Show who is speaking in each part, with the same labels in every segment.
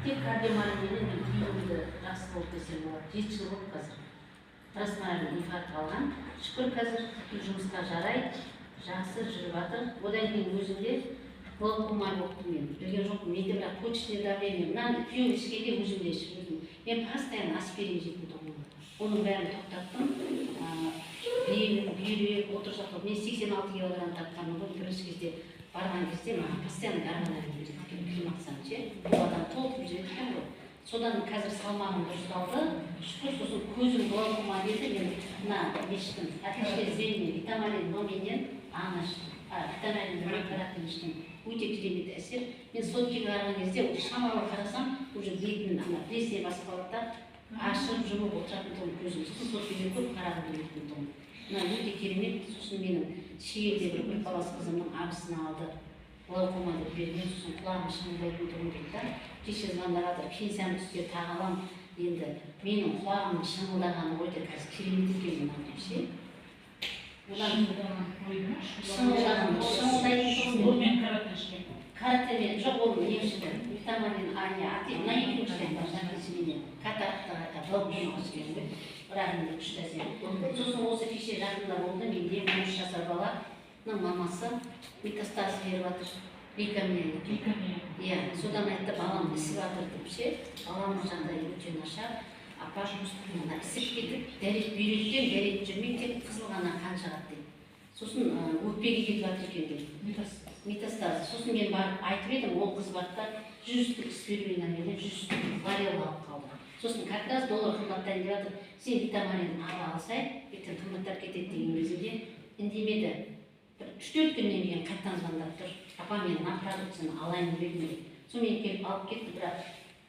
Speaker 1: тек кардиомариннен мен күйеуімді жақсы болды десем болады. 7 жыл болды қазір. Трансмарин инфаркт алған. Шүкір қазір жұмысқа жарайды, жақсы жүріп жатыр. Одан кейін өзімде глаукома болыпты мен. Білген жоқпын. Менде бірақ почечный давление. Мынаны күйеуім ішкенде өзімде ішіп жүрдім. Мен постоянно аспирин жейтін тұғым. Оның бәрін тоқтаттым. Бүйрек, отырыс жақтап. Мен 86 килограмм тапқанмын ғой. Бірінші кезде барған кезде маған постоянно гармонарин береді екен. Климаксан ше. Бұл адам толтырып жүреді екен ғой. Содан қазір салмағым дұрысталды. Шүкір, сосын көзім глаукома деді. Мен мына ештім. Отличное зрение, витамин номинен ана іштім. Витамин препаратын іштім. Өте керемет әсер. Мен соткиге қараған кезде шамалы қарасам, уже бетімнің ана плесне басып қалды. Ашып жұмып отыратын тұғым көзім. Сосын соткиге көп қарағым келетін тұғым. Мына өте керемет. Сосын менің шиелде бір баласы қызымның абысына алды. Глаукома деп берген, сосын құлағым шыңылдайтын тұғым дейді. Кеше звондап пенсиям түссе тағалам. Енді менің құлағымның шыңылдағаны ғой деп қазір керемет екен мына ше. Каратемен жоқ, ол не ішті? Витамин А не аты, мына екінші ішкен бар, жаңғысыменен. Катаракта, балбен ішкен ғой. Рағымды күшті әсер. Сосын осы кеше жақында болды, менде 13 жасар баланың мамасы метастаз беріп жатыр. Лейкемия. Иә, содан айтты, балам ісіп жатыр деп ше. Баламның жағдайы өте нашар. Апа жұмыстығына ісіп кетіп, дәрет бүйректен, дәрет жүрмей, тек қызыл ғана қан шығады дейді. Сосын өкпеге кетіп жатыр екен дейді. Метастаз. Сосын мен барып айтып едім, ол қыз барды 100-лік спирулинамен 100-лік ларел алып қалды. Сосын как раз доллар қымбаттайын деп жатыр. Сен витамин ала алсай, ертең қымбаттап кетеді деген кезінде үндемеді. 3-4 күннен кейін қайттан звондап тұр. Апа, мен мына продукцияны алайын деп едім дейді. Сонымен келіп алып кетті, бірақ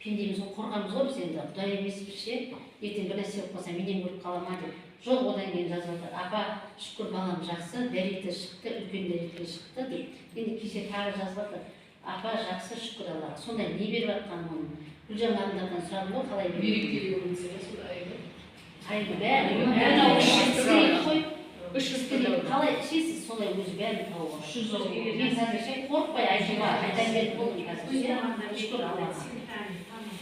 Speaker 1: пендеміз ғой, қорқамыз ғой біз енді, құдай емес бір ше. Ертең бір нәрсе болып қалса, менен көріп қала ма деп. Жоқ, одан кейін жазып жатыр. Апа, шүкір балам жақсы, дәреті шықты, үлкен дәреті шықты деп. Енді кеше тағы жазып жатыр. Апа, жақсы, шүкір Аллаға. Сонда не беріп жатқанын оның? Гүлжан Мариндардан сұрадым ғой, қалай беріп?
Speaker 2: Берекелі болыңыз, сонда айыбы.
Speaker 1: Айыбы бәрі. Қалай ішесіз, солай өзі бәрін тауып. Мен қазір қорықпай айтуға айта беріп болдым қазір. Шүкір Аллаға.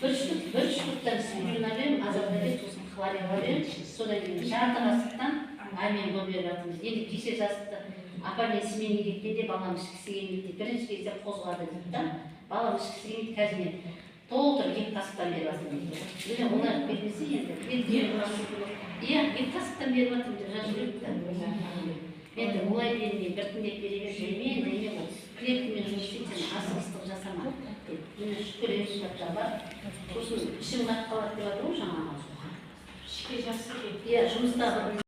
Speaker 1: Бір шүкірттен спирулина берем, азалда берем, сосын хлорелла берем. Содан кейін жарты қасықтан аймен бұл беріп жатырмыз. Енді кеше жазыпты. Апа, мен сменге кеткенде балам ішкісі келмейді. Бірінші кезде қозғады дейді да. Балам ішкісі келмейді, қазір мен толтырып 2 қасықтан беріп жатырмын дейді. Олар бермесе енді. Иә, 2 қасықтан беріп жатырмын деп жазып жүреді. Енді олай бермей, біртіндеп бере бермеймен, неме ол клеткімен жұмыс істейтін асығыстық жасама. Мені шүкір ешқақта бар. Сосын ішім қатып қалады деп жатыр ғой жаңағы. Ішке жақсы. Иә, жұмыста